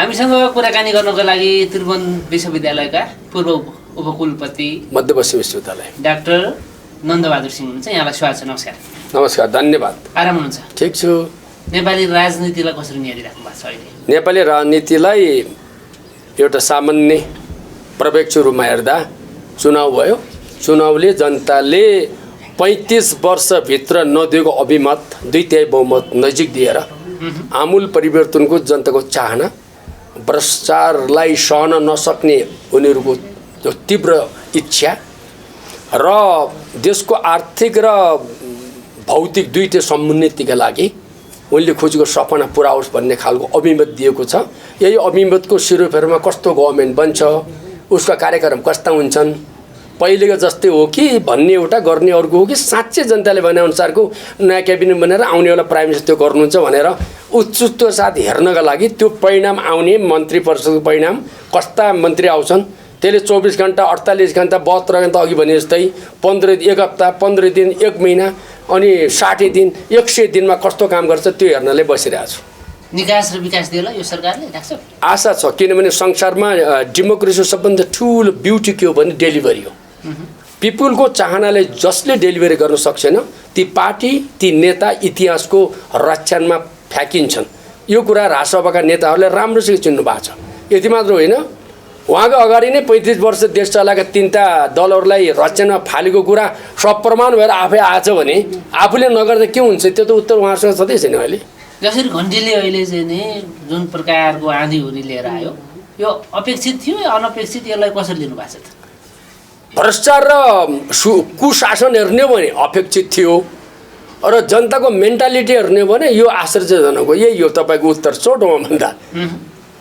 हामीसँग कुराकानी गर्नको लागि त्रिभुवन विश्वविद्यालयका पूर्व उपकुलपति मध्यपश्चिम विश्वविद्यालय डाक्टर नन्दबहादुर सिंह हुनुहुन्छ। यहाँलाई स्वागत छ। नमस्कार। नमस्कार, धन्यवाद। आराम हुनुहुन्छ? ठिक छु। नेपाली राजनीतिलाई कसरी निहालिराख्नु भएको छ अहिले? नेपाली राजनीतिलाई एउटा सामान्य प्रवेश रूपमा हेर्दा चुनाव भयो। चुनावले जनताले 35 वर्षभित्र नदिएको अभिमत 2/3 बहुमत नजिक दिएर आमूल परिवर्तनको जनताको चाहना, भ्रष्टाचारलाई सहन नसक्ने उनीहरूको जो तीव्र इच्छा र देशको आर्थिक र भौतिक दुईटै समुन्नतिका लागि उनले खोजेको सपना पुरा होस् भन्ने खालको अभिमत दिएको छ। यही अभिमतको सिरोफेरोमा कस्तो गभर्मेन्ट बन्छ, उसका कार्यक्रम कस्ता हुन्छन्, पहिलेको जस्तै हो कि भन्ने एउटा गर्ने अर्को हो कि साँच्चै जनताले भनेअनुसारको नयाँ क्याबिनेट बनेर आउनेवाला प्राइम मिनिस्टर त्यो गर्नुहुन्छ भनेर उत्सुकताका साथ हेर्नका लागि त्यो परिणाम आउने मन्त्री परिषदको परिणाम कस्ता मन्त्री आउँछन्, त्यसले 24 घण्टा 48 घण्टा 72 घण्टा अघि भने जस्तै 15 दिन 1 हप्ता 15 दिन 1 महिना अनि 60 दिन 100 दिनमा कस्तो काम गर्छ त्यो हेर्नले बसिरहेको छु। निकास र विकास दिएला यो सरकारले राख्छ? आशा छ, किनभने संसारमा डेमोक्रेसीको सबभन्दा ठुलो ब्युटी के हो भने डेलिभरी हो। पिपुलको चाहनाले जसले डेलिभरी गर्न सक्छैन ती पार्टी ती नेता इतिहासको रक्षणमा फ्याँकिन्छन्। यो कुरा राजसभाका नेताहरूले राम्रोसँग चिन्नु भएको छ। यति मात्र होइन, उहाँको अगाडि नै 35 वर्ष देश चलाएका 3टा दलहरूलाई रचनामा फालेको कुरा सप्रमाण भएर आफै आएछ भने आफूले नगर्दा के हुन्छ, त्यो त उत्तर उहाँसँग छँदै छैन। अहिले जसरी घन्टीले अहिले चाहिँ नि जुन प्रकारको आँधीहुरी लिएर आयो, यो अपेक्षित थियो या अनपेक्षित, यसलाई कसरी लिनुभएको छ? भ्रष्टाचार र कुशासन हेर्ने भने अपेक्षित थियो र जनताको मेन्टालिटी हेर्ने भने यो आश्चर्यजनक हो। यही हो तपाईँको उत्तर छोटोमा भन्दा।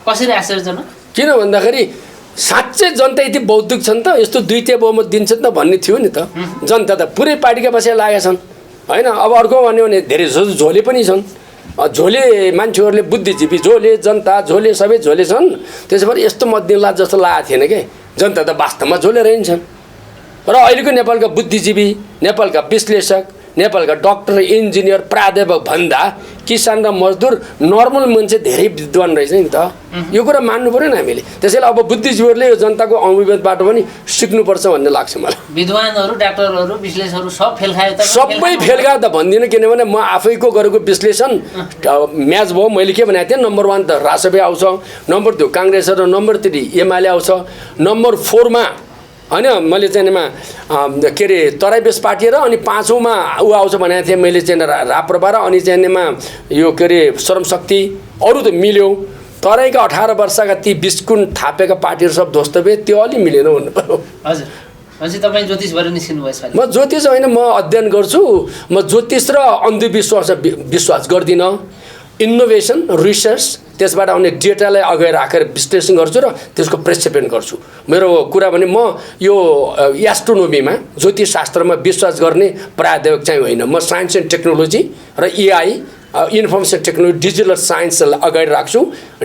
कसरी आश्चर्यजनक? किन भन्दाखेरि साँच्चै जनता यति बौद्धिक छन् त, यस्तो 2/3 बहुमत दिन्छन् त भन्ने थियो नि त। जनता त पुरै पार्टीका पछि लागेका छन् होइन। अब अर्को भन्यो भने धेरै झोले पनि छन्। झोले मान्छेहरूले बुद्धिजीवी झोले, जनता झोले, सबै झोले छन्। त्यसो भएर यस्तो मत दिनला जस्तो लागेको थिएन कि जनता त वास्तवमा झोले रहन्छन्। र अहिलेको नेपालका बुद्धिजीवी, नेपालका विश्लेषक, नेपालका डक्टर, इन्जिनियर, प्राध्यापक भन्दा किसान र मजदुर नर्मल मान्छे धेरै विद्वान रहेछ नि त। यो कुरा मान्नु पऱ्यो नि हामीले। त्यसैले अब बुद्धिजीवीहरूले यो जनताको अभिमतबाट पनि सिक्नुपर्छ भन्ने लाग्छ मलाई। विद्वानहरू, डाक्टरहरू, विश्लेषकहरू सब फेल खायो त? सबै फेल खायो त भन्दिनँ, किनभने म आफैको गरेको विश्लेषण म्याच भयो। मैले के भनेको थिएँ, नम्बर 1 त राजसभा आउँछ, नम्बर 2 काङ्ग्रेस र नम्बर 3 एमाले आउँछ, नम्बर 4 मा होइन मैले चाहिँमा के अरे तराई बेस पार्टी र अनि 5औँमा ऊ आउँछ भनेको थिएँ मैले चाहिँ राप्रपा र अनि चाहिँमा यो के अरे श्रमशक्ति। अरू त मिल्यो, तराईका 18 वर्षका ती बिस्कुन थापेका पार्टीहरू सब ध्वस्त भए, त्यो अलि मिलेन भन्नु पऱ्यो। हजुर हजुर, तपाईँ ज्योतिषबाट निस्किनु भयो? म ज्योतिष होइन, म अध्ययन गर्छु। म ज्योतिष र अन्धविश्वास विश्वास गर्दिनँ। इनोभेसन, रिसर्च, त्यसबाट आउने डेटालाई अगाडि राखेर विश्लेषण गर्छु र त्यसको प्रक्षेपण गर्छु। मेरो कुरा भने म यो एस्ट्रोनोमीमा, ज्योतिष शास्त्रमा विश्वास गर्ने प्राध्यापक चाहिँ होइन। म साइन्स एन्ड टेक्नोलोजी र एआई, इन्फर्मेसन टेक्नोलोजी, डिजिटल साइन्सलाई अगाडि राख्छु।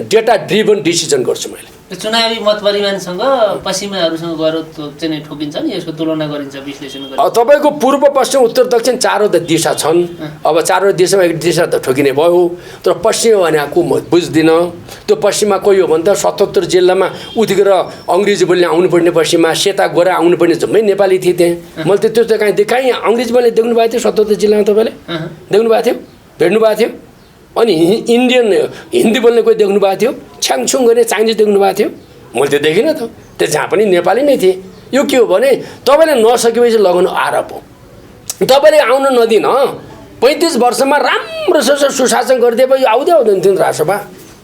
डेटा ड्रिभन डिसिजन गर्छु मैले। चुनावी मत परिमाणसँग पश्चिमाहरूसँग गएर चाहिँ ठोकिन्छ नि, यसको तुलना गरिन्छ, विश्लेषण गरिन्छ। तपाईँको पूर्व, पश्चिम, उत्तर, दक्षिण चारवटा दिशा छन्। अब चारवटा दिशामा एक दिशा त ठोकिने भयो, तर पश्चिम भनेको म बुझ्दिनँ। त्यो पश्चिममा कोही हो भने त 77 जिल्लामा उतिखेर अङ्ग्रेजी बोल्ने आउनुपर्ने पश्चिममा, सेता गोरा आउनुपर्ने जम्मै नेपाली थिए त्यहाँ। मैले त त्यो त कहीँ अङ्ग्रेजी बोल्ने देख्नु भएको थियो 77 जिल्लामा? तपाईँले देख्नु भएको थियो, भेट्नु भएको थियो? अनि इन्डियन हिन्दी बोल्ने कोही देख्नु भएको थियो? छ्याङछुङ गर्ने चाइनिज देख्नु भएको थियो? मैले त देखिनँ त। त्यो जहाँ पनि नेपाली नै थिए। यो के हो भने तपाईँले नसकेपछि लगाउनु आरोप हो। तपाईँले आउन नदिन, 35 वर्षमा राम्रोसँग सुशासन गरिदिए यो आउँदै आउँदैन थियो नि राजसभा।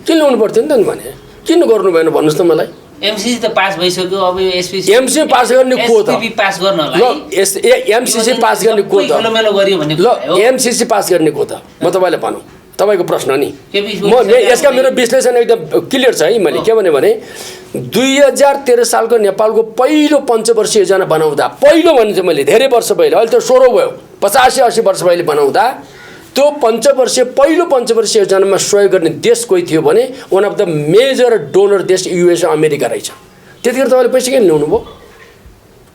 किन ल्याउनु पर्थ्यो नि त भने? किन गर्नु भएन भन्नुहोस् त मलाई? एमसीसी त पास भइसक्यो, अब यो एसपीसी एमसीसी पास गर्ने को त? पास गर्नलाई एमसीसी पास गर्ने को त? ल एमसीसी पास गर्ने को त? म तपाईँलाई भनौँ, तपाईँको प्रश्न नि। यसका मेरो विश्लेषण एकदम क्लियर छ है। मैले के भने 2013 सालको नेपालको पहिलो पञ्चवर्षीय योजना बनाउँदा, पहिलो भने चाहिँ मैले धेरै वर्ष पहिले, अहिले त 16 भयो, 50-80 वर्ष पहिले बनाउँदा त्यो पहिलो पञ्चवर्षीय योजनामा सहयोग गर्ने देश कोही थियो भने one of the major donor देश युएसए अमेरिका रहेछ। त्यतिखेर तपाईँले पैसा किन ल्याउनु भयो?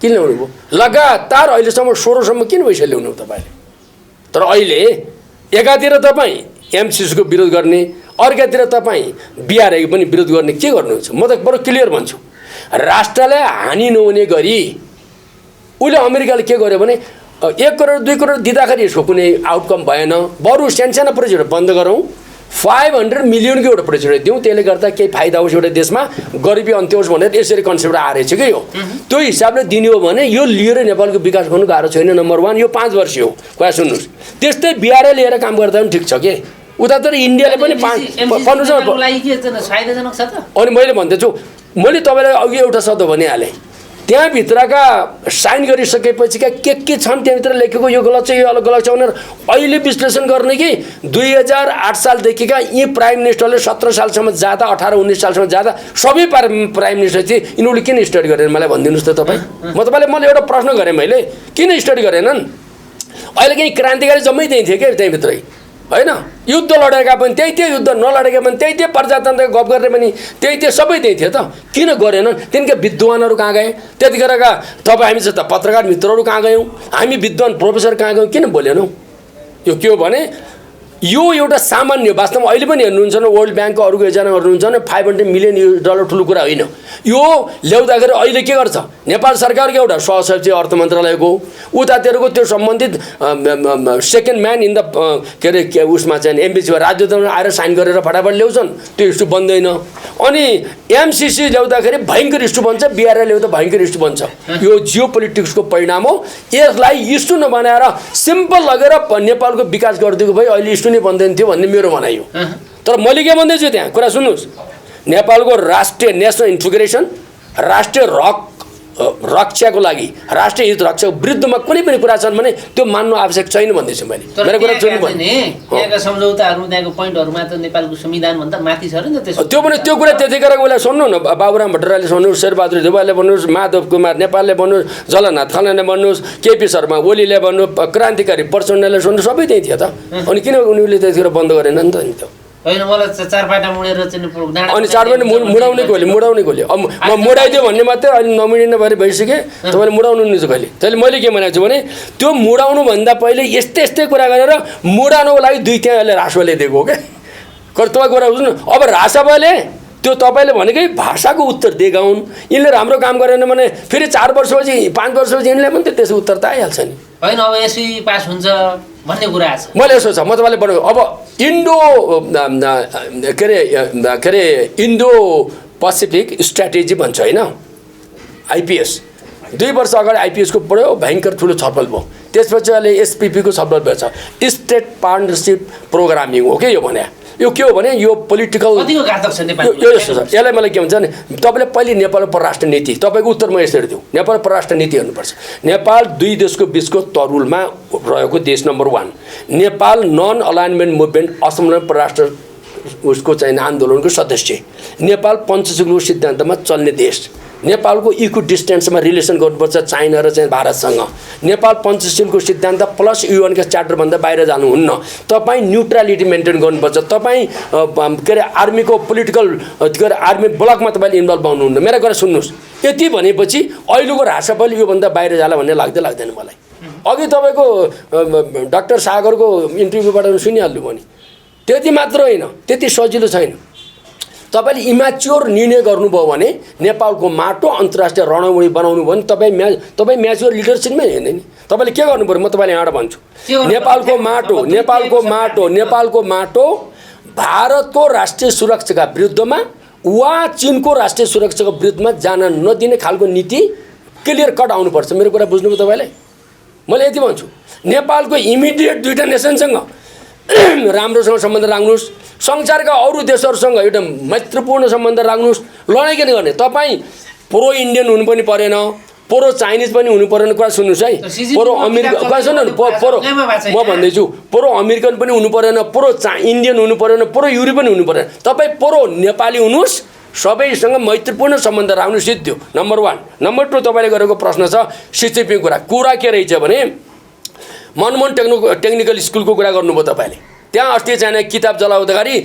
किन ल्याउनु भयो? लगातार अहिलेसम्म 16सम्म किन पैसा ल्याउनु तपाईँले? तर अहिले एकातिर तपाईँ एमसीसीको विरोध गर्ने, अर्कातिर तपाईँ बिहार पनि विरोध गर्ने के गर्नुहुन्छ? म त बरु क्लियर भन्छु, राष्ट्रलाई हानि नहुने गरी उसले अमेरिकाले के गर्यो भने 1 करोड 2 करोड दिँदाखेरि यसको कुनै आउटकम भएन, बरु सानसानो प्रोजेक्ट बन्द गरौँ, 500 मिलियनको एउटा प्रोजेक्ट दिउँ, त्यसले गर्दा केही फाइदा होस् एउटा देशमा, गरिबी अन्त्य होस् भनेर यसरी कन्सेप्ट आएछ कि यो। त्यो हिसाबले दिने हो भने यो लिएर नेपालको विकास गर्नु गाह्रो छैन। नम्बर 1 यो 5 वर्ष हो, कुरा सुन्नुहोस्। त्यस्तै बिहारै लिएर काम गर्दा पनि ठिक छ के, उतातिर इन्डियाले पनि फाइदाजनक छ त। अनि मैले भन्दैछु, मैले तपाईँलाई अघि एउटा शब्द भनिहालेँ, त्यहाँभित्रका साइन गरिसकेपछि के छन् त्यहाँभित्र लेखेको यो गलत छ यो गलत छ भनेर अहिले विश्लेषण गर्ने कि 2008 सालदेखिका यी प्राइम मिनिस्टरले 17 सालसम्म जाँदा 18-19 सालसम्म जाँदा सबै प्राइम मिनिस्टर चाहिँ यिनीहरूले किन स्टडी गरेन मलाई भनिदिनुहोस् त तपाईँ। मैले एउटा प्रश्न गरेँ, मैले किन स्टडी गरेनन्? अहिले कहीँ क्रान्तिकारी जम्मै त्यहीँ थियो क्या, त्यहीँभित्रै होइन। युद्ध लडेका पनि त्यही युद्ध नलडेका पनि त्यही प्रजातन्त्रको गफ गर्ने पनि त्यही सबै त्यही थियो त, किन गरेनन्? तिनका विद्वानहरू कहाँ गए? त्यतिखेरका तपाईँ हामी जस्ता पत्रकार मित्रहरू कहाँ गयौँ? हामी विद्वान प्रोफेसर कहाँ गयौँ? किन बोलेनौँ? यो के हो भने यो एउटा सामान्य, वास्तवमा अहिले पनि हेर्नुहुन्छ भने वर्ल्ड ब्याङ्कको अरूको एकजना गर्नुहुन्छ भने $500 मिलियन ठुलो कुरा होइन। यो ल्याउँदाखेरि अहिले के गर्छ? नेपाल सरकारको एउटा सहसचिव अर्थ मन्त्रालयको उतातिरको त्यो सम्बन्धित सेकेन्ड म्यान इन द के अरे उसमा चाहिँ एमबिसीमा राजदूतमा आएर साइन गरेर फटाफट ल्याउँछन्, त्यो इस्यु बन्दैन। अनि एमसिसी ल्याउँदाखेरि भयङ्कर इस्यु बन्छ, बिआरआई ल्याउँदा भयङ्कर इस्यु बन्छ। यो जियो पोलिटिक्सको परिणाम हो। यसलाई इस्यु नबनाएर सिम्पल लगेर नेपालको विकास गरिदिएको भए अहिले इस्यु नै बन्दैन थियो भन्ने मेरो भनाइ हो। तर मैले के भन्दैछु त्यहाँ कुरा सुन्नुहोस्, नेपालको राष्ट्रिय नेसनल इन्टिग्रेसन, राष्ट्रिय रक्षाको लागि, राष्ट्रिय हित रक्षाको विरुद्धमा कुनै पनि कुरा छन् भने त्यो मान्नु आवश्यक छैन भन्दैछु मैले। मेरो कुरा सुन्नु पर्ने त्यहाँका सम्झौताहरू त्यहाँको पोइन्टहरूमा त नेपालको संविधान भन्दा माथि छ र नि त। त्यो पनि त्यो कुरा त्यतिखेर उसलाई सुन्नु न, बाबुराम भट्टराईले भन्नुहोस्, शेरबहादुर देउवाले भन्नुहोस्, माधव कुमार नेपालले भन्नुहोस्, जलनाथ खनालले भन्नुहोस्, केपी शर्मा ओलीले भन्नु, क्रान्तिकारी प्रचण्डले सुन्नु, सबै त्यही थियो त। अनि किन उनीहरूले त्यतिखेर बन्द गरेन नि त? नि त होइन, मलाई चारपाटा मुडेर चाहिँ अनि चारपाटा मुडाउने कहिले अब म मुडाइदियो भन्ने मात्रै अहिले नमुडिने भएर भइसकेँ। तपाईँले मुडाउनु नि चाहिँ कहिले? त्यसले मैले के भनेको छु भने त्यो मुडाउनुभन्दा पहिले यस्तै कुरा गरेर मुडाउनुको लागि 2 त्यहाँ अहिले रासोले दिएको हो क्या। तपाईँ कुरा बुझ्नु। अब रासपाले त्यो तपाईँले भनेकै भाषाको उत्तर दिएका हुन्, यिनले राम्रो काम गरेन भने फेरि 4 वर्षपछि 5 वर्षपछि यिनले पनि त त्यसको उत्तर त आइहाल्छ नि। होइन, अब एसपी पास हुन्छ भन्ने कुरा छ। मैले यसो छ, म तपाईँले बनाउँ अब के अरे इन्डो पेसिफिक स्ट्राटेजी भन्छ होइन, आइपिएस 2 वर्ष अगाडि आइपिएसको पढ्यो, भयङ्कर ठुलो छलफल भयो। त्यसपछि अहिले एसपिपीको छलफल भएछ, स्टेट पार्टनरसिप प्रोग्रामिङ हो कि यो भने। यो के हो भने यो पोलिटिकल कतिको घातक छ नेपाल। यो यस्तो छ, यसलाई मलाई के भन्छ भने तपाईँले पहिले नेपाल परराष्ट्र नीति, तपाईँको उत्तर म यसरी दिउँ, नेपाल परराष्ट्र नीति हेर्नुपर्छ। नेपाल 2 देशको बिचको तरुलमा रहेको देश number 1, Nepal non alignment movement असम परराष्ट्र उसको चाहिँ आन्दोलनको सदस्य, नेपाल पञ्चशुलको सिद्धान्तमा चल्ने देश, नेपालको इक्वल डिस्टेन्समा रिलेसन गर्नुपर्छ चाइना र चाहिँ भारतसँग, नेपाल पञ्चशीलको सिद्धान्त प्लस युएनका चार्टरभन्दा बाहिर जानुहुन्न, तपाईँ न्युट्रालिटी मेन्टेन गर्नुपर्छ, तपाईँ के अरे आर्मीको पोलिटिकल के अरे आर्मी ब्लकमा तपाईँले इन्भल्भ पाउनुहुन्न। मेरो कुरा सुन्नुहोस्, यति भनेपछि अहिलेको राष्ट्रपाल योभन्दा बाहिर जाला भन्ने लाग्दैन मलाई। अघि तपाईँको डाक्टर सागरको इन्टरभ्यूबाट सुनिहाल्नु भने त्यति मात्र होइन, त्यति सजिलो छैन। तपाईँले इम्याच्योर निर्णय गर्नुभयो भने नेपालको माटो अन्तर्राष्ट्रिय रणभूमि बनाउनु भयो भने तपाईँ म्याच्योर लिडरसिपमै हेर्ने नि। तपाईँले के गर्नु पर्यो म तपाईँलाई यहाँबाट भन्छु, नेपालको माटो भारतको राष्ट्रिय सुरक्षाका विरुद्धमा वा चीनको राष्ट्रिय सुरक्षाको विरुद्धमा जान नदिने खालको नीति क्लियर कट आउनुपर्छ। मेरो कुरा बुझ्नुभयो तपाईँले? मैले यति भन्छु, नेपालको इमिडिएट 2टा नेसनसँग राम्रोसँग सम्बन्ध राख्नुहोस्, संसारका अरू देशहरूसँग एउटा मैत्रीपूर्ण सम्बन्ध राख्नुहोस्। लडाइँ किन गर्ने? तपाईँ प्रो इन्डियन हुनु पनि परेन, प्रो चाइनिज पनि हुनु परेन। कुरा सुन्नुहोस् है, प्रो अमेरिकन कुरा सुन्नु, म भन्दैछु प्रो अमेरिकन पनि हुनु परेन, प्रो इन्डियन हुनु परेन, प्रो युरोपियन हुनु परेन। तपाईँ प्रो नेपाली हुनुहोस्, सबैसँग मैत्रीपूर्ण सम्बन्ध राख्नु सिद्धियो नम्बर 1। नम्बर 2 तपाईँले गरेको प्रश्न छ सिसिपी कुरा के रहेछ भने मनमोहन टेक्निकल स्कुलको कुरा गर्नुभयो तपाईँले। त्यहाँ अस्ति चाहिँ किताब जलाउँदाखेरि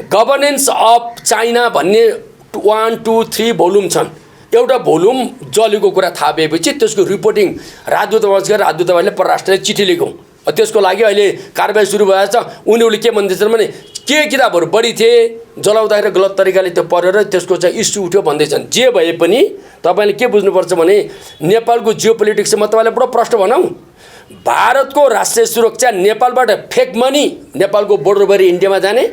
गभर्नेन्स अफ चाइना भन्ने 1, 2, 3 भोल्युम छन्। एउटा भोल्युम जलेको कुरा थाहा भएपछि त्यसको रिपोर्टिङ राजदूतावास गरेर राजदूतावासले परराष्ट्रले चिठी लेख्यौँ। त्यसको लागि अहिले कारबाही सुरु भएको छ। उनीहरूले के भन्दैछन् भने के किताबहरू बढी थिए जलाउँदाखेरि गलत तरिकाले त्यो परेर त्यसको चाहिँ इस्यु उठ्यो भन्दैछन्। जे भए पनि तपाईँले के बुझ्नुपर्छ भने नेपालको जियो पोलिटिक्समा तपाईँले बडो प्रश्न भनौँ, भारतको राष्ट्रिय सुरक्षा नेपालबाट फेक मनी नेपालको बोर्डर भएर इन्डियामा जाने,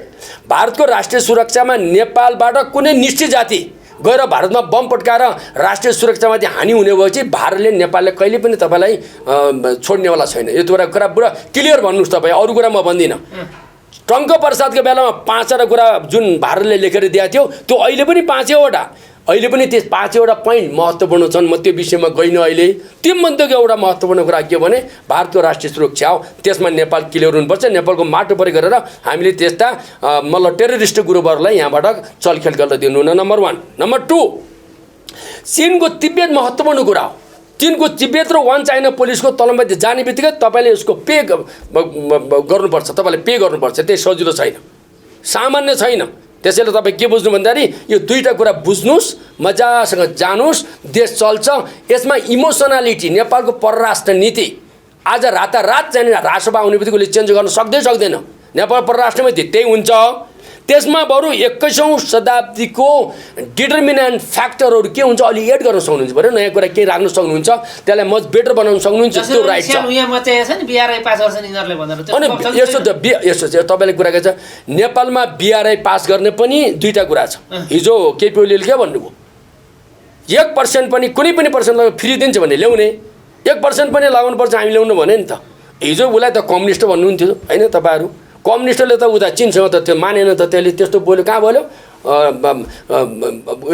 भारतको राष्ट्रिय सुरक्षामा नेपालबाट कुनै निश्चित जाति गएर भारतमा बम पड्काएर राष्ट्रिय सुरक्षामाथि हानि हुने भएपछि भारतले नेपालले कहिले पनि तपाईँलाई छोड्नेवाला छैन। यो कुरा पुरा क्लियर भन्नुहोस् तपाईँ, अरू कुरा म भन्दिनँ। टङ्क प्रसादको बेलामा 5वटा कुरा जुन भारतले लेखेर दिएको थियो त्यो अहिले पनि 5वटा, अहिले पनि त्यस 5वटा पोइन्ट महत्त्वपूर्ण छन्। म त्यो विषयमा गइनँ अहिले। तीमध्येको एउटा महत्त्वपूर्ण कुरा के भने भारतको राष्ट्रिय सुरक्षा हो, त्यसमा नेपाल क्लियर हुनुपर्छ। नेपालको माटो परि गरेर हामीले त्यस्ता मतलब टेररिस्ट ग्रुपहरूलाई यहाँबाट चलखेल गर्न दिनु न, नम्बर 1। नम्बर 2, चीनको तिब्बत महत्त्वपूर्ण कुरा हो। चीनको तिब्बत र वान चाइना पुलिसको तलमाथि जाने बित्तिकै तपाईँले उसको पे गर्नुपर्छ, तपाईँले पे गर्नुपर्छ। त्यही सजिलो छैन, सामान्य छैन। त्यसैले तपाईँ के बुझ्नु भन्दाखेरि यो दुईवटा कुरा बुझ्नुहोस्, मजासँग जानुहोस्, देश चल्छ। यसमा इमोसनालिटी नेपालको परराष्ट्र नीति आज रातारात चाहिँ राजसभा आउने बित्तिकै उसले चेन्ज गर्न सक्दैन। नेपाल परराष्ट्रमा त्यही हुन्छ। त्यसमा बरु 21औं शताब्दीको डिटर्मिनेन्ट फ्याक्टरहरू के हुन्छ अलि एड गर्न सक्नुहुन्छ पऱ्यो, नयाँ कुरा केही राख्न सक्नुहुन्छ, त्यसलाई मच बेटर बनाउन सक्नुहुन्छ। त्यो राइट छ। अनि यस्तो तपाईँले कुरा गर्छ नेपालमा बिआरआई पास गर्ने पनि दुईवटा कुरा छ। हिजो केपी ओलीले के भन्नुभयो, 1% पनि कुनै पनि पर्सेन्ट फ्री दिन्छ भने ल्याउने, 1% पनि लगाउनुपर्छ हामी ल्याउनु भने नि त। हिजो उसलाई त कम्युनिस्ट भन्नुहुन्थ्यो होइन तपाईँहरू, कम्युनिस्टले त उता चीनसँग त त्यो मानेन त, त्यसले त्यस्तो बोल्यो। कहाँ बोल्यो?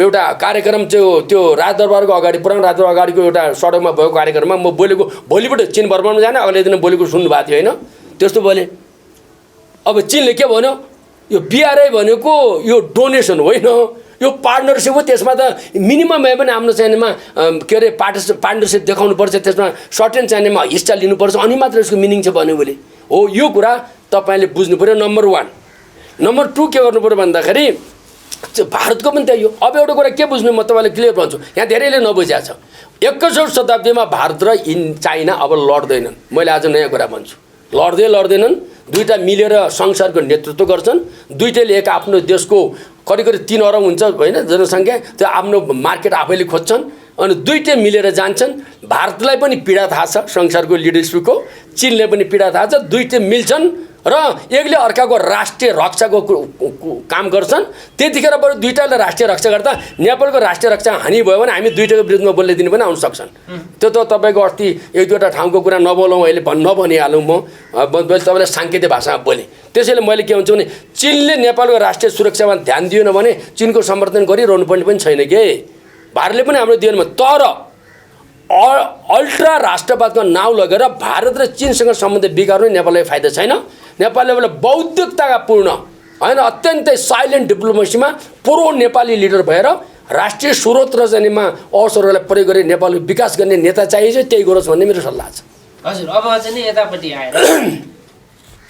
एउटा कार्यक्रम त्यो राजदरबारको अगाडि, पुरानो राजदरबार अगाडिको एउटा सडकमा भएको कार्यक्रममा म बोलेको, भोलिपल्ट चीन भ्रमणमा जाने अगले दिन बोलेको सुन्नुभएको थियो होइन? त्यस्तो बोले। अब चीनले के भन्यो, यो बिआरआई भनेको यो डोनेसन होइन, यो पार्टनरसिप हो। त्यसमा त मिनिमम भए पनि आफ्नो चाहिनेमा के अरे पार्टनरसिप देखाउनुपर्छ, त्यसमा सर्टेन चाहिनेमा हिस्सा लिनुपर्छ, अनि मात्र यसको मिनिङ छ भन्यो बोले। हो, यो कुरा तपाईँले बुझ्नु पऱ्यो, नम्बर 1। नम्बर 2 के गर्नु पऱ्यो भन्दाखेरि भारतको पनि त्यही हो। अब एउटा कुरा के बुझ्नु, म तपाईँलाई क्लियर भन्छु, यहाँ धेरैले नबुझाएको छ। 21औं शताब्दीमा भारत र चाइना अब लड्दैनन्। मैले आज नयाँ कुरा भन्छु, लड्दैनन्। दुईवटा मिलेर संसारको नेतृत्व गर्छन्। दुईटैले एक आफ्नो देशको करिब 3 अरब हुन्छ होइन जनसङ्ख्या, त्यो आफ्नो मार्केट आफैले खोज्छन् अनि दुईटै मिलेर जान्छन्। भारतलाई पनि पीडा थाहा छ संसारको लिडरसिपको, चीनले पनि पीडा थाहा छ। दुईटै मिल्छन् र एकले अर्काको राष्ट्रिय रक्षाको काम गर्छन्। त्यतिखेर बरु दुईटाले राष्ट्रिय रक्षा गर्दा नेपालको राष्ट्रिय रक्षा हानि भयो भने हामी दुईटाको विरुद्धमा बोल्ने दिन पनि आउन सक्छन्। त्यो त तपाईँको अस्ति 1-2वटा ठाउँको कुरा नबोलौँ, अहिले नभनिहालौँ। म तपाईँलाई साङ्केतिक भाषामा बोलेँ। त्यसैले मैले के भन्छु भने चीनले नेपालको राष्ट्रिय सुरक्षामा ध्यान दिएन भने चीनको समर्थन गरिरहनु पर्ने पनि छैन के, भारतले पनि हाम्रो दिएन। तर अल्ट्रा राष्ट्रवादको नाउँ लगेर भारत र चीनसँग सम्बन्ध बिगार्नु नेपाललाई फाइदा छैन। नेपालले बौद्धिकताका पूर्ण होइन अत्यन्तै साइलेन्ट डिप्लोमेसीमा पुरो नेपाली लिडर भएर राष्ट्रिय स्रोत र जानेमा अवसरहरूलाई प्रयोग गरी नेपालको विकास गर्ने नेता चाहिन्छ, त्यही गरोस् भन्ने मेरो सल्लाह छ। हजुर, अब चाहिँ नि यतापट्टि आएर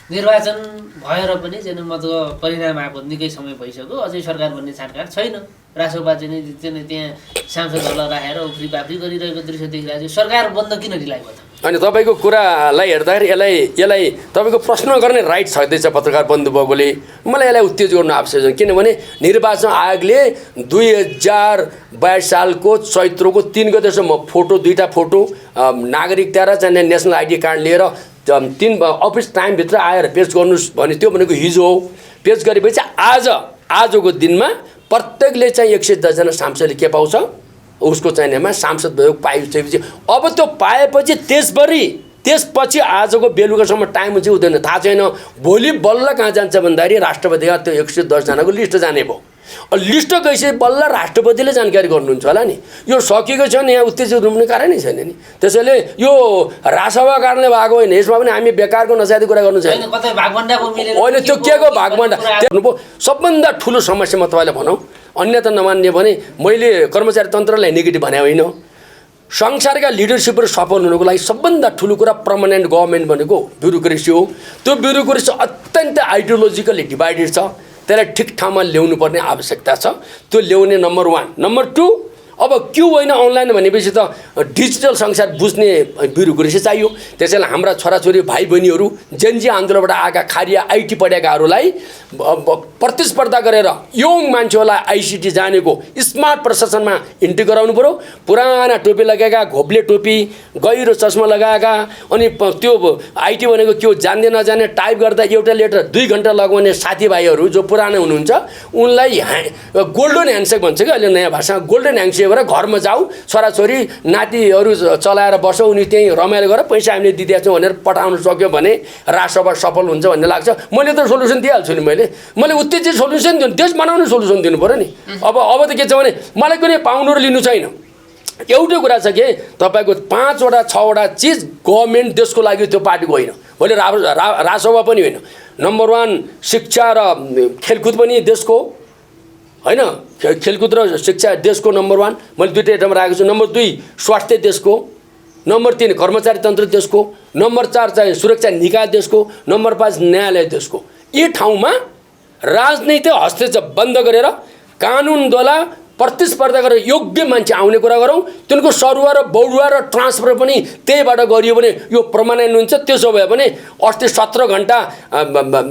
निर्वाचन भएर पनि चाहिँ मतलब परिणाम आएको निकै समय भइसक्यो, अझै सरकार भन्ने छाटकाट छैन। रासोपा चाहिँ त्यहाँ सांसदहरूलाई राखेर उफ्री पाफ्री गरिरहेको दृश्य देखिरहेको छ। सरकार बन्द किन ढिलाइ भयो त? अनि तपाईँको कुरालाई हेर्दाखेरि यसलाई तपाईँको प्रश्न गर्ने राइट छैदैछ पत्रकार बन्धुवर्गले। मलाई यसलाई उत्तेज गर्नु आवश्यक छ, किनभने निर्वाचन आयोगले 2022 सालको चैत्रको 3 गतेसम्म दुईवटा फोटो नागरिकता र चाहिँ नेसनल आइडी कार्ड लिएर 3 अफिस टाइमभित्र आएर पेश गर्नुहोस् भने त्यो भनेको हिजो हो। पेश गरेपछि आजको दिनमा प्रत्येकले चाहिँ 110 जना सांसदले के पाउँछ, उसको चाहिनेमा सांसद भएको पाइसकेपछि अब त्यो पाएपछि त्यसपछि आजको बेलुकासम्म टाइम हुन्छ हुँदैन थाहा छैन। भोलि बल्ल कहाँ जान्छ भन्दाखेरि राष्ट्रपतिका त्यो 110 जनाको लिस्ट जाने भयो। लिस्ट गइसके बल्ल राष्ट्रपतिले जानकारी गर्नुहुन्छ होला नि। यो सकेको छ नि, यहाँ उत्तेजित हुने कारणै छैन नि। त्यसैले यो राजसभा कारणले भएको होइन, यसमा पनि हामी बेकारको नचाहिँदो कुरा गर्नु छैन। होइन, त्यो के को भागभण्डा हेर्नुभयो। सबभन्दा ठुलो समस्या म तपाईँलाई भनौँ, अन्यथा नमान्ने भने मैले कर्मचारी तन्त्रलाई नेगेटिभ भने होइन। संसारका लिडरसिपहरू सफल हुनुको लागि सबभन्दा ठुलो कुरा पर्मानेन्ट गभर्मेन्ट भनेको ब्युरोक्रेसी हो। त्यो ब्युरोक्रेसी अत्यन्त आइडियोलोजिकली डिभाइडेड छ, त्यसलाई ठिक ठाउँमा ल्याउनु पर्ने आवश्यकता छ। त्यो ल्याउने नम्बर 1। नम्बर 2, अब क्यु होइन अनलाइन भनेपछि त डिजिटल संसार बुझ्ने ब्युरोक्रेसी चाहियो। त्यसैले हाम्रा छोराछोरी भाइ बहिनीहरू जेनजी आन्दोलनबाट आएका खारिया आइटी पढेकाहरूलाई प्रतिस्पर्धा गरेर यङ मान्छेहरूलाई आइसिटी जानेको स्मार्ट प्रशासनमा इन्ट्री गराउनु पऱ्यो। पुराना टोपी लगाएका, घोप्ले टोपी, गहिरो चस्मा लगाएका, अनि त्यो आइटी भनेको के हो जान्दै नजाने, टाइप गर्दा एउटा लेटर 2 घन्टा लगाउने साथीभाइहरू जो पुरानो हुनुहुन्छ उनलाई गोल्डन ह्यान्डसेक भन्छ कि अहिले नयाँ भाषामा, गोल्डन ह्यान्डसेक भएर घरमा जाऊ, छोराछोरी नातिहरू चलाएर बसौँ, उनी त्यहीँ रमाइलो गरेर पैसा हामीले दिइदिएको छौँ भनेर पठाउनु सक्यो भने राष्ट्रसभा सफल हुन्छ भन्ने लाग्छ। मैले त सोल्युसन दिइहाल्छु नि, मैले उति चाहिँ सोल्युसन दिनु, देश बनाउने सोल्युसन दिनु पऱ्यो नि। अब त के छ भने मलाई कुनै पाउनु र लिनु छैन। एउटै कुरा छ कि तपाईँको 5 वटा 6 वटा चिज गभर्मेन्ट देशको लागि त्यो पार्टीको होइन, भोलि राजसभा पनि होइन। नम्बर 1 शिक्षा र खेलकुद पनि देशको होइन, खेलकुद र शिक्षा देशको नम्बर 1 मैले दुईटै आइटम राखेको छु। नम्बर 2 स्वास्थ्य देशको, नम्बर 3 कर्मचारी तन्त्र देशको, नम्बर 4 चाहिँ सुरक्षा निकाय देशको, नम्बर 5 न्यायालय देशको। यी ठाउँमा राजनीति हस्तक्षेप बन्द गरेर कानुनद्वारा प्रतिस्पर्धा गरेर योग्य मान्छे आउने कुरा गरौँ। तिनको सरुवा र बौडुवा र ट्रान्सफर पनि त्यहीबाट गरियो भने यो पर्मानेन्ट हुन्छ। त्यसो भए पनि अस्ति 17 घन्टा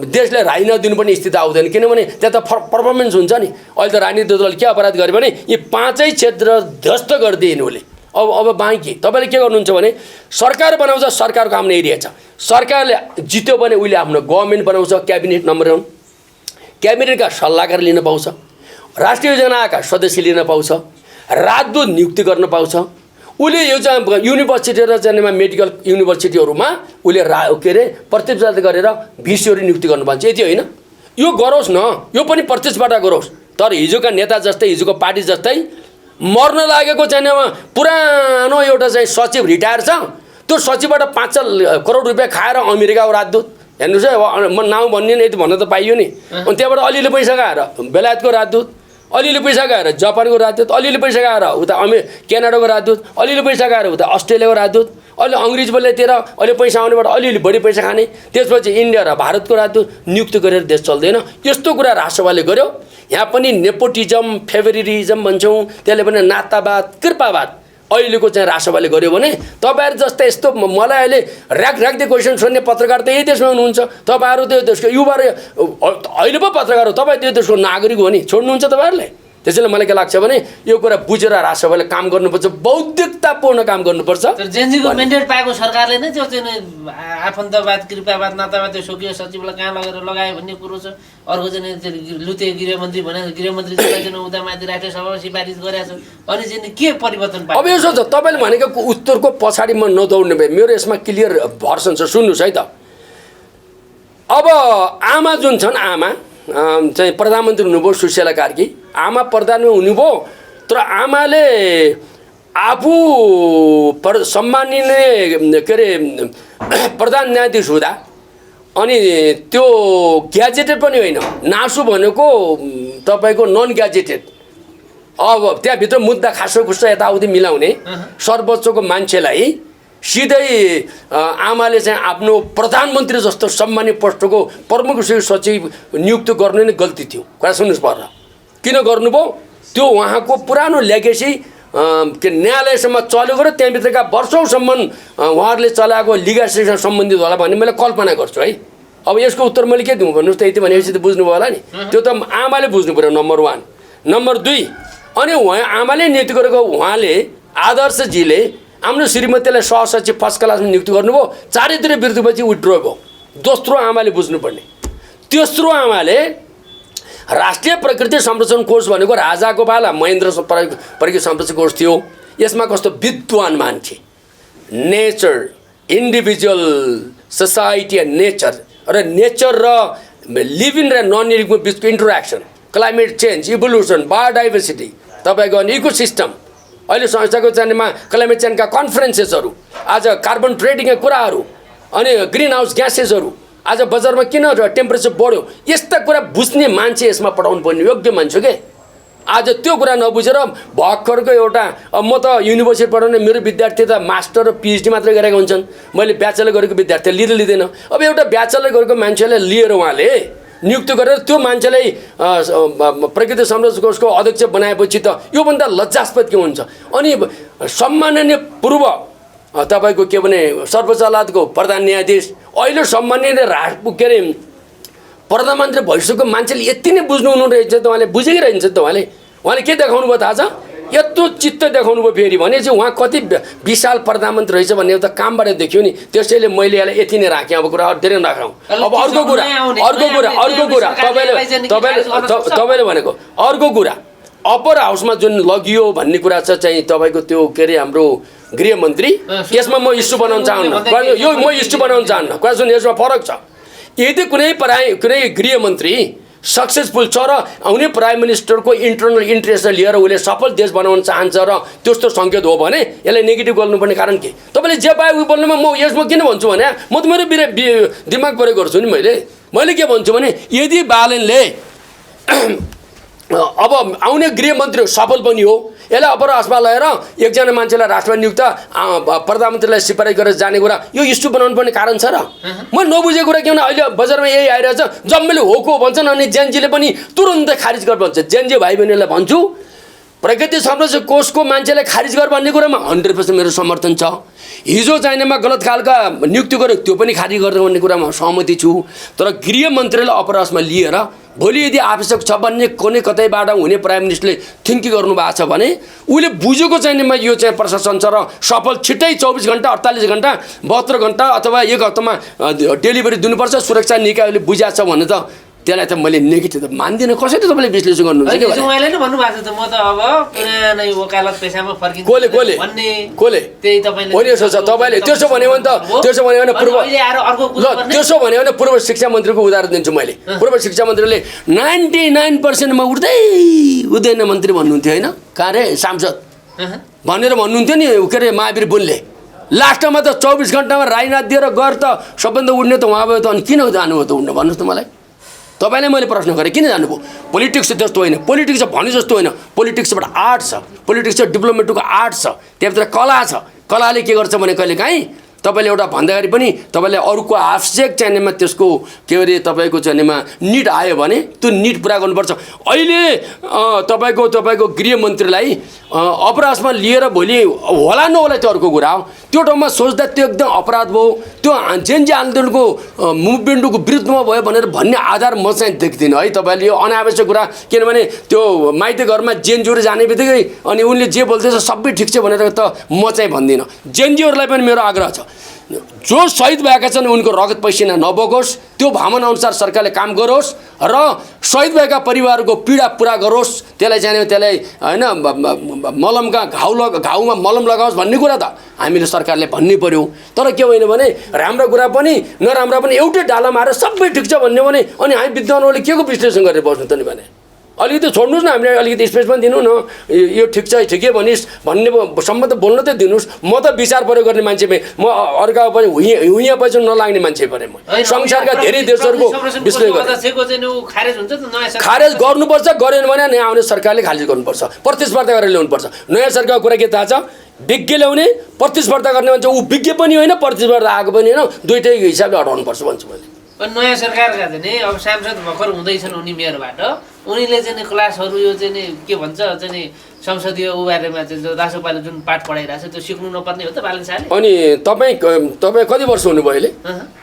देशले राई नदिनुपर्ने स्थिति आउँदैन, किनभने त्यहाँ त पर्फर्मेन्स हुन्छ नि। अहिले त राजनीतिक दलले के अपराध गर्यो भने यी 5 क्षेत्र ध्वस्त गरिदिए यिनीहरूले। अब बाँकी तपाईँले के गर्नुहुन्छ भने सरकार बनाउँछ, सरकारको आफ्नो एरिया छ, सरकारले जित्यो भने उसले आफ्नो गभर्मेन्ट बनाउँछ, क्याबिनेट नम्बर 1 क्याबिनेटका सल्लाहकार लिन पाउँछ, राष्ट्रिय योजनाका सदस्य लिन पाउँछ, राजदूत नियुक्ति गर्न पाउँछ। उसले यो चाहिँ युनिभर्सिटी र जानेमा मेडिकल युनिभर्सिटीहरूमा उसले के अरे प्रतिस्पर्धा गरेर भिसीहरू नियुक्ति गर्नु पाउँछ। यति होइन, यो गरोस् न, यो पनि प्रतिस्पर्धा गरोस्। तर हिजोका नेता जस्तै, हिजोको पार्टी जस्तै मर्न लागेको चाहिँ पुरानो एउटा चाहिँ सचिव रिटायर छ, त्यो सचिवबाट 5 करोड रुपियाँ खाएर अमेरिकाको राजदूत, हेर्नुहोस् है, म नाउँ भन्ने यति भन्न त पाइयो नि। अनि त्यहाँबाट अलिअलि पैसा गएर बेलायतको राजदूत, अलिअलि पैसा गएर जापानको राजदूत, अलिअलि पैसा गएर उता क्यानाडाको राजदूत, अलिअलि पैसा गएर उता अस्ट्रेलियाको राजदूत, अहिले अङ्ग्रेज बोलेतिर अहिले पैसा आउनेबाट अलिअलि बढी पैसा खाने, त्यसपछि इन्डिया र भारतको राजदूत नियुक्त गरेर देश चल्दैन। यस्तो कुरा राष्ट्रसभाले गर्यो। यहाँ पनि नेपोटिजम, फेभरिटिजम भन्छौँ, त्यसले पनि नातावाद, कृपावाद अहिलेको चाहिँ राष्ट्रसभाले गर्यो भने तपाईँहरू जस्तै यस्तो मलाई अहिले राख्दै क्वेसन सोध्ने पत्रकार त यही देशमा हुनुहुन्छ। तपाईँहरू त्यो देशको युवा अहिले पो पत्रकार हो, तपाईँ त्यो देशको नागरिक हो नि, छोड्नुहुन्छ तपाईँहरूले। त्यसैले मलाई के लाग्छ भने यो कुरा बुझेर राष्ट्रसभाले काम गर्नुपर्छ, बौद्धिकतापूर्ण काम गर्नुपर्छ। तर जेनजीको मेन्डेट पाएको सरकारले नै त्यो चाहिँ आफन्तवाद, कृपावाद, नातावाद त्यो स्वकीय सचिवलाई कहाँ लगेर लगायो भन्ने कुरो छ। अर्को चाहिँ लुते गृहमन्त्री भने गृहमन्त्री चाहिँ उतामाथि राष्ट्रिय सभामा सिफारिस गरेको छ। अनि चाहिँ के परिवर्तन पायो? अब यसो छ, तपाईँले भनेको उत्तरको पछाडि म नदौड्ने भए मेरो यसमा क्लियर भर्सन छ, सुन्नुहोस् है त। अब आमा जुन छन्, आमा चाहिँ प्रधानमन्त्री हुनुभयो सुशीला कार्की, आमा प्रधानमन्त्री हुनुभयो, तर आमाले आफू सम्माननीय के अरे प्रधान न्यायाधीश हुँदा अनि त्यो ग्याजेटेड पनि होइन, नासु भनेको तपाईँको नन ग्याजेटेड, अब त्यहाँभित्र मुद्दा खासो खुस्सो यताउति मिलाउने सर्वोच्चको मान्छेलाई सिधै आमाले चाहिँ आफ्नो प्रधानमन्त्री जस्तो सम्मानित पोस्टको प्रमुख सचिव नियुक्त गर्नु नै गल्ती थियो। कुरा सुन्नुहोस् पर्छ, किन गर्नुभयो? त्यो उहाँको पुरानो लेगेसी के न्यायालयसम्म चलेको र त्यहाँभित्रका वर्षौँसम्म उहाँहरूले चलाएको लिगासीसँग सम्बन्धित होला भन्ने मैले कल्पना गर्छु है। अब यसको उत्तर मैले के दिउँ भन्नुहोस् त? यति भनेपछि त बुझ्नुभयो होला नि। त्यो त आमाले बुझ्नु पऱ्यो, नम्बर 1। नम्बर 2, अनि उहाँ आमाले नियुक्ति गरेको उहाँले आदर्शजीले आफ्नो श्रीमतीलाई सहसचिव फर्स्ट क्लासमा नियुक्ति गर्नुभयो, चारैतिर बिर्दुपछि विथड्र भयो। दोस्रो आमाले बुझ्नुपर्ने। तेस्रो आमाले राष्ट्रिय प्रकृति संरक्षण कोष भनेको राजाको पाला महेन्द्र प्रकृति संरक्षण कोष थियो। यसमा कस्तो विद्वान मान्छे, nature, individual, society and nature र लिभिङ र नन लिभिङको बिचको interaction, climate change, evolution, biodiversity, तपाईँको अनि इकोसिस्टम, अहिले संस्थाको चाहिनेमा क्लाइमेट चेन्जका कन्फरेन्सेसहरू, आज कार्बन ट्रेडिङका कुराहरू, अनि ग्रिन हाउस ग्यासेसहरू, आज बजारमा किन टेम्परेचर बढ्यो, यस्ता कुरा बुझ्ने मान्छे यसमा पठाउनु पर्ने योग्य मान्छे के। आज त्यो कुरा नबुझेर भर्खरको एउटा, अब म त युनिभर्सिटी पढाउने मेरो विद्यार्थी त मास्टर र पिएचडी मात्रै गरेका हुन्छन्, मैले ब्याचलर गरेको विद्यार्थी लिँदैन। अब एउटा ब्याचलर गरेको मान्छेलाई लिएर उहाँले नियुक्ति गरेर त्यो मान्छेलाई प्रकृति संरक्षण कोषको अध्यक्ष बनाएपछि त योभन्दा लज्जास्पद के हुन्छ। अनि सम्माननीय पूर्व तपाईँको के भने सर्वोच्च अदालतको प्रधान न्यायाधीश अहिले सम्माननीय के अरे प्रधानमन्त्री भइसकेको मान्छेले यति नै बुझ्नु हुनु रहेछ त उहाँले बुझेकै रहेछ त उहाँले के देखाउनु भयो थाहा छ यत्रो चित्त देखाउनु भयो फेरि भने चाहिँ उहाँ कति विशाल प्रधानमन्त्री रहेछ भन्ने एउटा कामबाट देखियो नि त्यसैले मैले यसलाई यति नै राखेँ अब कुरा धेरै नराखौँ। अब अर्को कुरा तपाईँले भनेको अर्को कुरा अप्पर हाउसमा जुन लगियो भन्ने कुरा छ चाहिँ तपाईँको त्यो के अरे हाम्रो गृहमन्त्री यसमा म इस्यु बनाउन चाहन्न यो म इस्यु बनाउन चाहन्न कुरा सुन यसमा फरक छ। यदि कुनै गृहमन्त्री सक्सेसफुल छ र आउने प्राइम मिनिस्टरको इन्टरनल इन्ट्रेस्ट लिएर उसले सफल देश बनाउन चाहन्छ र त्यस्तो सङ्केत हो भने यसलाई नेगेटिभ गर्नुपर्ने कारण के। तपाईँले जे पाए उयो बोल्नुमा म यसमा किन भन्छु भने म त मेरो दिमाग प्रयोग गर्छु नि मैले के भन्छु भने यदि बालनले अब आउने गृहमन्त्री सफल पनि हो यसलाई अप्पर हाउसमा लगेर एकजना मान्छेलाई राष्ट्रमा नियुक्त प्रधानमन्त्रीलाई सिफारिस गरेर जाने कुरा यो इस्यु बनाउनु पर्ने कारण छ र म नबुझेको कुरा के भने अहिले बजारमा यही आइरहेछ जम्मैले होको भन्छन् अनि जेनजीले पनि तुरुन्तै खारिज गर भन्छ। जेनजी भाइ बहिनीलाई भन्छु प्रकृति संरक्षण कोषको मान्छेलाई खारिज गर भन्ने कुरामा 100% मेरो समर्थन छ। हिजो चाइनामा गलत खालका नियुक्ति गर्यो त्यो पनि खारिज गर्दै भन्ने कुरामा सहमति छु। तर गृहमन्त्रीलाई अप्पर हाउसमा लिएर भोलि यदि आवश्यक छ भन्ने कुनै कतैबाट हुने प्राइम मिनिस्टरले थिङ्किङ गर्नुभएको छ भने उसले बुझेको चाहिनेमा यो चाहिँ प्रशासन छ र सफल छिट्टै 24 घन्टा 48 घन्टा 72 घन्टा अथवा एक हप्तामा डेलिभरी दिनुपर्छ सुरक्षा निकायले बुझाएको छ भने त त्यसलाई त मैले नेगेटिभ त मान्दिनँ। कसरी तपाईँले विश्लेषण गर्नुहुन्छ के उहाँले नै भन्नुभएको छ त म त अब पुरानै वकालत पेशामा फर्किन्छु भन्ने कोले त्यही तपाईले होइन यसो छ तपाईँले त्यसो भन्यो भने त त्यसो भन्यो भने पूर्व शिक्षा मन्त्रीको उदाहरण दिन्छु मैले। पूर्व शिक्षा मन्त्रीले 99%मा उठ्दैन मन्त्री भन्नुहुन्थ्यो होइन कहाँ रे सांसद भनेर भन्नुहुन्थ्यो नि के अरे महावीर बुनले लास्टमा त 24 घन्टामा राईनाथ दिएर गएर त सबभन्दा उड्ने त उहाँ भयो त अनि किन जानुभयो त उड्न भन्नुहोस् त मलाई। तपाईँलाई मैले प्रश्न गरेँ किन जानुभयो। पोलिटिक्स जस्तो होइन पोलिटिक्स भने जस्तो होइन पोलिटिक्सबाट आर्ट छ पोलिटिक्स डिप्लोमेटको आर्ट छ त्यहाँभित्र कला छ। कलाले के गर्छ भने कहिलेकाहीँ तपाईँले एउटा भन्दाखेरि पनि तपाईँले अरूको आवश्यक चाहिनेमा त्यसको के अरे तपाईँको चाहिनेमा निड आयो भने त्यो निड पुरा गर्नुपर्छ। अहिले तपाईँको गृहमन्त्रीलाई अप्पर हाउसमा लिएर भोलि होला नहोला त्यो अर्को कुरा हो। त्यो ठाउँमा सोच्दा त्यो एकदम अपराध भयो त्यो जेनजी आन्दोलनको मुभमेन्टको विरुद्धमा भयो भनेर भन्ने आधार म चाहिँ देख्दिनँ है। तपाईँले यो अनावश्यक कुरा किनभने त्यो माइती घरमा जेनजीहरू जाने बित्तिकै अनि उनले जे बोल्दैछ सबै ठिक छ भनेर त म चाहिँ भन्दिनँ। जेनजीहरूलाई पनि मेरो आग्रह छ जो शहीद भएका छन् उनको रगत पसिना नबगोस् त्यो भावना अनुसार सरकारले काम गरोस् र शहीद भएका परिवारको पीडा पुरा गरोस् त्यसलाई चाहिँ त्यसलाई होइन मलमका घाउमा मलम लगाओस् भन्ने कुरा त हामीले सरकारले भन्नै पर्यो। तर के होइन भने राम्रो कुरा पनि नराम्रो पनि एउटै डालामा आएर सबै ठिक छ भन्ने भने अनि हामी विद्वानहरूले के को विश्लेषण गरेर बस्नु त नि भने अलिकति छोड्नुहोस् न हामीले अलिकति स्पेस पनि दिनु न यो ठिक छ ठिकै भनिस् भन्ने सम्म त बोल्न त दिनुहोस्। म त विचार प्रयोग गर्ने मान्छे म अर्का पनि हुइया पैसा नलाग्ने मान्छे परे म संसारका धेरै देशहरूको खारेज गर्नुपर्छ गरेन भने नयाँ आउने सरकारले खारेज गर्नुपर्छ प्रतिस्पर्धा गरेर ल्याउनुपर्छ। नयाँ सरकारको कुरा के थाहा छ विज्ञ ल्याउने प्रतिस्पर्धा गर्ने मान्छे ऊ विज्ञ पनि होइन प्रतिस्पर्धा आएको पनि होइन दुइटै हिसाबले हटाउनुपर्छ भन्छु मैले। नयाँ सरकारका चाहिँ नि अब सांसद भर्खर हुँदैछन् उनी मेयरबाट उनीले चाहिँ क्लासहरू यो चाहिँ के भन्छ चाहिँ संसदीय बारेमा चाहिँ दासोपाले जुन पाठ पढाइरहेको छ त्यो सिक्नु नपर्ने हो त बालन शाहले। अनि तपाईँ कति वर्ष हुनुभयो अहिले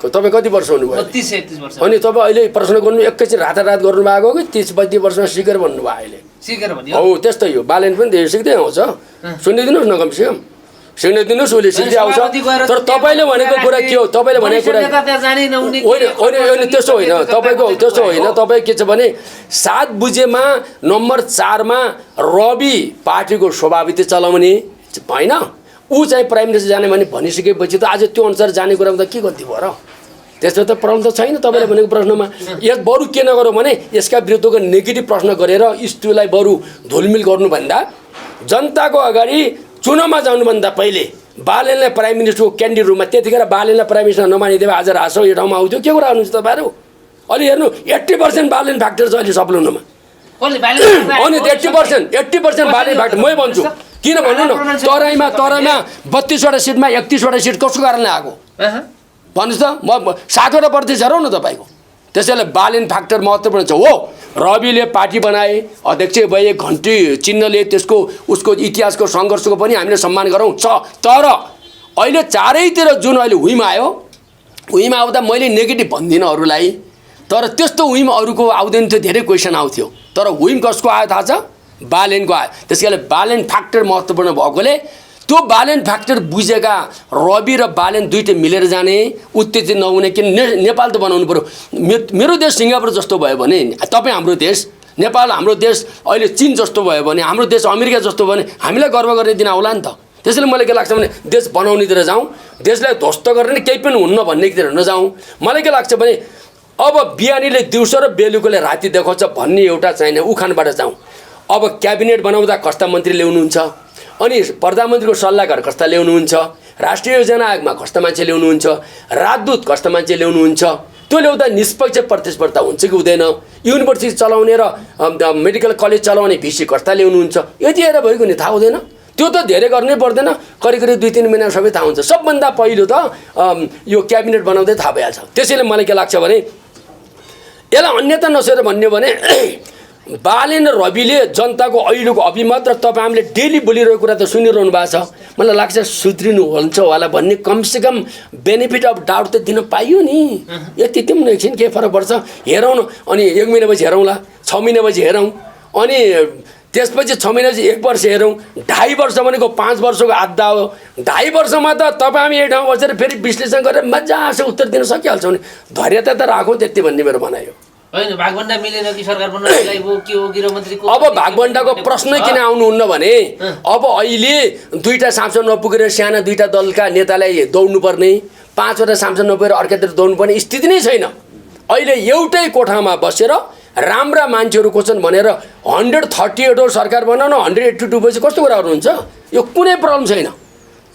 तपाईँ कति वर्ष हुनुभयो 30-31 वर्ष। अनि तपाईँ अहिले प्रश्न गर्नु एकैछिन रातारात गर्नुभएको कि 30-32 वर्षमा सिकेर भन्नुभयो अहिले सिकेर भन्यो हो त्यस्तै हो। बालन पनि धेरै सिक्दै आउँछ सुनिदिनुहोस् न कमसेकम सिक्दिनुहोस् उसले सिक्दै आउँछ। तर तपाईँले भनेको कुरा के हो तपाईँले भनेको कुरा होइन त्यस्तो होइन तपाईँको त्यस्तो होइन। तपाईँ के छ भने 7 बुझेमा नम्बर 4मा रवि पार्टीको स्वभावित चलाउने होइन ऊ चाहिँ प्राइम मिनिस्टर जाने भने भनिसकेपछि त आज त्यो अनुसार जाने कुरामा त के गल्ती भयो र त्यस्तो त प्रब्लम त छैन। तपाईँले भनेको प्रश्नमा यस बरु के नगरौँ भने यसका विरुद्धको नेगेटिभ प्रश्न गरेर इस्युलाई बरु धुलमिल गर्नुभन्दा जनताको अगाडि चुनावमा जानुभन्दा पहिले बालनलाई प्राइम मिनिस्टरको क्यान्डिडेट रूपमा त्यतिखेर बालनलाई प्राइम मिनिस्टर नमानिदिए आज रासो यो ठाउँमा आउँथ्यो के कुरा गर्नुहुन्छ तपाईँहरू। अलि हेर्नु 80% बालन फ्याक्टर छ अहिले सफल हुनमा अनि 80% बालन फ्याक्टर मै भन्छु किन भन्नु न तराईमा 32वटा सिटमा 31वटा सिट कसको कारणले आएको भन्नुहोस् त म 7वटा प्रतिशत हेरौँ न तपाईँको त्यसैले बालेन फ्याक्टर महत्त्वपूर्ण छ। हो, रविले पार्टी बनाए, अध्यक्ष भए, घन्टी चिन्हले त्यसको उसको इतिहासको सङ्घर्षको पनि हामीले सम्मान गरौँ छ। तर अहिले चारैतिर जुन अहिले हुइम आयो, हुइम आउँदा मैले नेगेटिभ भन्दिनँ अरूलाई, तर त्यस्तो हुइम अरूको आउँदैन थियो, धेरै क्वेसन आउँथ्यो। तर हुइम कसको आयो थाहा छ? बालेनको आयो। त्यसकारण बालेन फ्याक्टर महत्त्वपूर्ण भएकोले त्यो बालेन फ्याक्टर बुझेका रवि र बालेन दुईटै मिलेर जाने, उत्तेजित नहुने। किन नेपाल त बनाउनु पऱ्यो। मेरो देश सिङ्गापुर जस्तो भयो भने तपाईँ हाम्रो देश, नेपाल हाम्रो देश अहिले चीन जस्तो भयो भने, हाम्रो देश अमेरिका जस्तो भयो भने हामीलाई गर्व गर्ने दिन आउला नि त। त्यसैले मलाई के लाग्छ भने देश बनाउनेतिर जाउँ, देशलाई ध्वस्त गर्ने केही पनि हुन्न भन्नेतिर नजाउँ। मलाई के लाग्छ भने अब बिहानीले दिउँसो र बेलुकाले राति देखाउँछ भन्ने एउटा चाहिने उखानबाट जाउँ। अब क्याबिनेट बनाउँदा कस्ता मन्त्री ल्याउनुहुन्छ, अनि प्रधानमन्त्रीको सल्लाहकार कस्ता ल्याउनुहुन्छ, राष्ट्रिय योजना आयोगमा कस्ता मान्छे ल्याउनुहुन्छ, राजदूत कस्ता मान्छे ल्याउनुहुन्छ, त्यो ल्याउँदा निष्पक्ष प्रतिस्पर्धा हुन्छ कि हुँदैन, युनिभर्सिटी चलाउने र मेडिकल कलेज चलाउने भिसी कस्ता ल्याउनुहुन्छ, यति हेरेर भइगयो नि, थाहा हुँदैन। त्यो त धेरै गर्नै पर्दैन, करिब 2-3 महिना सबै थाहा हुन्छ। सबभन्दा पहिलो त यो क्याबिनेट बनाउँदै थाहा भइहाल्छ। त्यसैले मलाई के लाग्छ भने यसलाई अन्यथा नसोधेर भन्ने भने बालेन र रविले जनताको अहिलेको अभिमत र तपाईँ हामीले डेली बोलिरहेको कुरा त सुनिरहनु भएको छ। मलाई लाग्छ सुध्रिनु हुन्छ होला भन्ने कमसेकम बेनिफिट अफ डाउट त दिन पाइयो नि। यति त्यो पनि एकछिन के फरक पर्छ, हेरौँ न। अनि 1 महिनापछि हेरौँला, 6 महिनापछि हेरौँ, अनि त्यसपछि 6 महिनापछि 1 वर्ष हेरौँ। 2.5 वर्ष भनेको 5 वर्षको आधा हो। 2.5 वर्षमा त तपाईँ हामी यही ठाउँ बसेर फेरि विश्लेषण गरेर मजासे उत्तर दिन सकिहाल्छौँ नि। धैर्यता त राखौँ, त्यति भन्ने मेरो भनाइ हो। होइन, भागभण्डा मिलेन कि सरकार बनाउनलाई हो के हो, गृहमन्त्रीको अब भागभण्डाको प्रश्न किन आउनुहुन्न भने अब अहिले 2टा सांसद नपुगेर साना 2टा दलका नेतालाई दौड्नुपर्ने, 5वटा सांसद नपुगेर अर्कातिर दौड्नुपर्ने स्थिति नै छैन। अहिले एउटै कोठामा बसेर राम्रा मान्छेहरू को छन् भनेर 138 सरकार बनाउन 182 पछि कस्तो कुरा गर्नुहुन्छ? यो कुनै प्रब्लम छैन।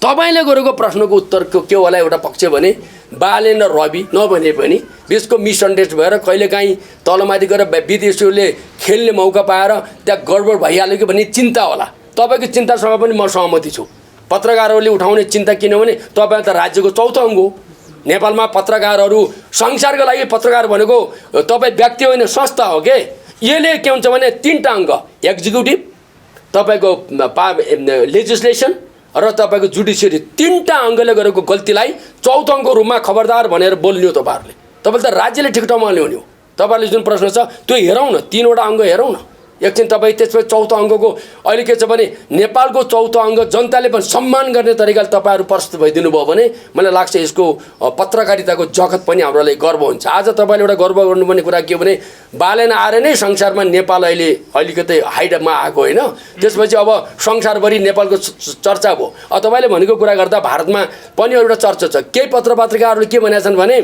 तपाईँले गरेको प्रश्नको उत्तरको के होला एउटा पक्ष भने बालेन र रवि नभने पनि बिचको मिसअन्डरस्ट्यान्डिङ भएर कहिलेकाहीँ तलमाथि गएर विदेशीहरूले खेल्ने मौका पाएर त्यहाँ गडबड भइहाल्यो कि भन्ने चिन्ता होला। तपाईँको चिन्तासँग पनि म सहमति छु। पत्रकारहरूले उठाउने चिन्ता किनभने तपाईँ त राज्यको चौथो अङ्ग हो। नेपालमा पत्रकारहरू, संसारको लागि पत्रकार भनेको तपाईँ व्यक्ति होइन, संस्था हो के। यसले के हुन्छ भने 3टा अङ्ग, एक्जिक्युटिभ, तपाईँको लेजिस्लेसन र तपाईँको जुडिसियरी, 3टा अङ्गले गरेको गल्तीलाई चौथो अङ्गको रूपमा खबरदार भनेर बोल्ने हो तपाईँहरूले। तपाईँले त राज्यले ठिक ठाउँमा ल्याउने हो। तपाईँहरूले जुन प्रश्न छ त्यो हेरौँ न, 3वटा अङ्ग हेरौँ न एकछिन। तपाईँ त्यसपछि चौथो अङ्गको अहिले के छ भने नेपालको चौथो अङ्ग जनताले पनि सम्मान गर्ने तरिकाले तपाईँहरू प्रस्तुत भइदिनु भयो भने मलाई लाग्छ यसको पत्रकारिताको जगत पनि हाम्रो लागि गर्व हुन्छ। आज तपाईँले एउटा गर्व गर्नुपर्ने कुरा के भने बालेन आएर नै संसारमा नेपाल अहिले अलिकति हाइटमा आएको होइन। त्यसपछि अब संसारभरि नेपालको चर्चा भयो। तपाईँले भनेको कुरा गर्दा भारतमा पनि एउटा चर्चा छ। केही पत्रपत्रिकाहरूले के भनेका छन् भने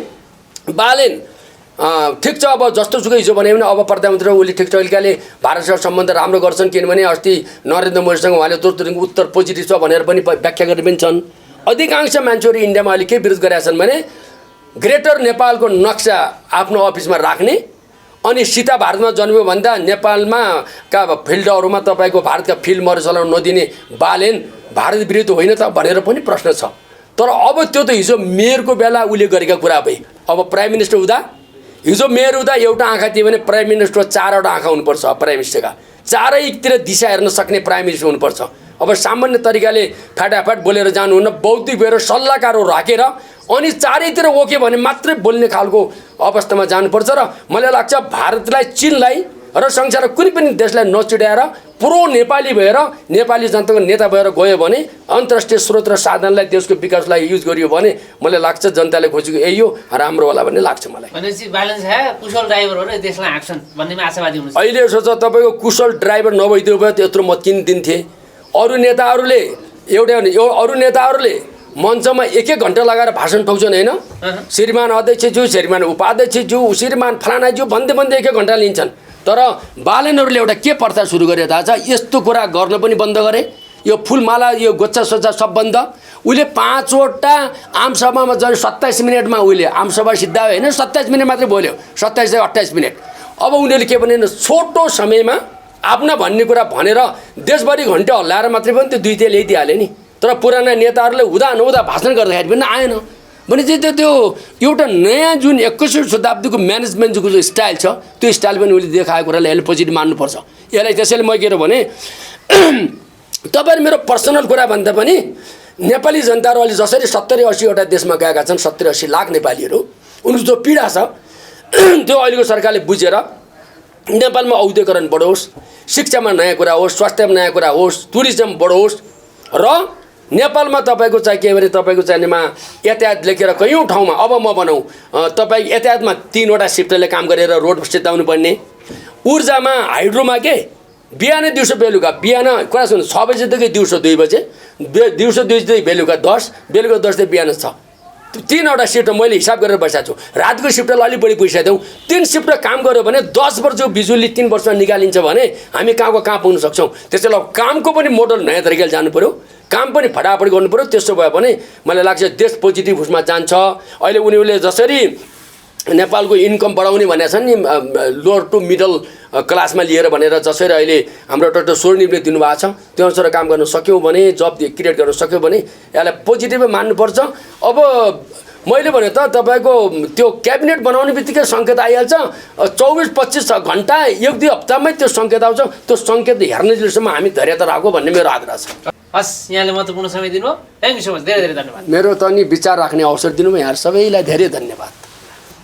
बालेन ठिक छ, अब जस्तोसुकै हिजो भने अब प्रधानमन्त्री उसले ठिक तरिकाले भारतसँग सम्बन्ध राम्रो गर्छन्, किनभने अस्ति नरेन्द्र मोदीसँग उहाँले दोस्रो उत्तर पोजिटिभ छ भनेर पनि व्याख्या गर्ने पनि छन्। अधिकांश मान्छेहरू इन्डियामा अहिले के विरोध गरेका छन् भने ग्रेटर नेपालको नक्सा आफ्नो अफिसमा राख्ने, अनि सीता भारतमा जन्मियो भन्दा नेपालमा का फिल्डहरूमा तपाईँको भारतका फिल्डहरू चलाउन नदिने बालेन भारत विरुद्ध होइन त भनेर पनि प्रश्न छ। तर अब त्यो त हिजो मेयरको बेला उसले गरेका कुरा भए। अब प्राइम मिनिस्टर हुँदा, हिजो मेयर हुँदा एउटा आँखा थियो भने प्राइम मिनिस्टरको 4वटा आँखा हुनुपर्छ। प्राइम मिनिस्टरका चारैतिर दिशा हेर्न सक्ने प्राइम मिनिस्टर हुनुपर्छ। अब सामान्य तरिकाले फाटाफाट बोलेर जानुहुन्न, बौद्धिक भएर सल्लाहकारहरू राखेर अनि चारैतिर ओके भने मात्रै बोल्ने खालको अवस्थामा जानुपर्छ। र मलाई लाग्छ भारतलाई, चिनलाई र संसारको कुनै पनि देशलाई नचिडाएर प्रो नेपाली भएर नेपाली जनताको नेता भएर गयो भने अन्तर्राष्ट्रिय स्रोत र साधनलाई देशको विकासलाई युज गरियो भने मलाई लाग्छ जनताले खोजेको यही हो, राम्रो होला भन्ने लाग्छ मलाई। भनेपछि बालेन शाह कुशल ड्राइभर हो र देशलाई हाँक्छन् भन्नेमा आशावादी हुनुहुन्छ। अहिले सोच तपाईँको कुशल ड्राइभर नभइदियो भए त्यत्रो म किनिदिन्थेँ। अरू नेताहरूले मञ्चमा 1-1 घन्टा लगाएर भाषण ठोक्छन् होइन। श्रीमान अध्यक्षज्यू, श्रीमान उपाध्यक्षज्यू, श्रीमान फलानाज्यू भन्दै 1-1 घन्टा लिन्छन्। तर बालेनहरूले एउटा के प्रथा सुरु गरे थाहा छ? यस्तो कुरा गर्न पनि बन्द गरे। यो फुलमाला, यो गोच्चा सोच्चा सब बन्द। उसले 5वटा आमसभामा जब 27 मिनटमा उसले आमसभा सिद्धायो होइन, 27 मिनट मात्रै बोल्यो, 27 से 28 मिनट। अब उनीहरूले के भने छोटो समयमा आफ्ना भन्ने कुरा भनेर देशभरि घन्टा हल्लाएर मात्रै पनि त्यो 2 ल्याइदिइहाल्यो नि। तर पुराना नेताहरूले हुँदा नहुँदा भाषण गर्दाखेरि पनि आएन। भनेपछि त्यो एउटा नयाँ जुन 21औं शताब्दीको म्यानेजमेन्टको जो स्टाइल छ त्यो स्टाइल पनि उसले देखाएको कुरालाई यसले पोजिटिभ मान्नुपर्छ। यसलाई त्यसैले म के भने तपाईँहरू मेरो पर्सनल कुरा भन्दा पनि नेपाली जनताहरू अहिले जसरी 70-80वटा देशमा गएका छन्, 70-80 लाख नेपालीहरू, उनको जो पीडा छ त्यो अहिलेको सरकारले बुझेर नेपालमा औद्योगिकरण बढोस्, शिक्षामा नयाँ कुरा होस्, स्वास्थ्यमा नयाँ कुरा होस्, टुरिज्म बढोस् र नेपालमा तपाईँको चाहिँ के भने तपाईँको चाहिनेमा यातायात लेखेर कयौँ ठाउँमा अब म भनौँ तपाईँ यातायातमा 3वटा सिफ्टले काम गरेर रोड सिद्धाउनु पर्ने, ऊर्जामा हाइड्रोमा के बिहानै दिउँसो बेलुका, बिहान कुरा सुन्नु 6 बजेदेखि दिउँसो 2 बजे, दिउँसो 2 बजेदेखि बेलुका 10, बेलुका 10 देखि बिहान 6, 3वटा सिफ्ट मैले हिसाब गरेर बसेको छु। रातको सिफ्टलाई अलिक बढी पैसा दिउँ, 3 सिफ्ट काम गऱ्यो भने 10 वर्ष बिजुली 3 वर्षमा निकालिन्छ भने हामी कहाँको कहाँ पुग्न सक्छौँ। त्यसैले कामको पनि मोडल नयाँ तरिकाले जानु पऱ्यो, काम पनि फटाफट गर्नु पऱ्यो। त्यसो भयो भने मलाई लाग्छ देश पोजिटिभ उसमा जान्छ। अहिले उनीहरूले जसरी नेपालको इन्कम बढाउने भनेका छन् नि, लोअर टु मिडल क्लासमा लिएर भनेर जसरी अहिले हाम्रो डाक्टर स्वर्णिमले दिनुभएको छ त्यो अनुसार काम गर्न सक्यौँ भने, जब क्रिएट गर्न सक्यौँ भने यसलाई पोजिटिभै मान्नुपर्छ। अब मैले भने त तपाईँको त्यो क्याबिनेट बनाउने बित्तिकै सङ्केत आइहाल्छ, 24-25 घन्टा 1-2 हप्तामै त्यो सङ्केत आउँछ। त्यो सङ्केत हेर्ने दिनसम्म हामी धैर्य त राखौँ भन्ने मेरो आग्रह छ। हस्, यहाँले महत्त्वपूर्ण समय दिनुभयो, थ्याङ्क यू सो मच, धेरै धेरै धन्यवाद। मेरो त नि विचार राख्ने अवसर दिनुभयो, यहाँ सबैलाई धेरै धन्यवाद।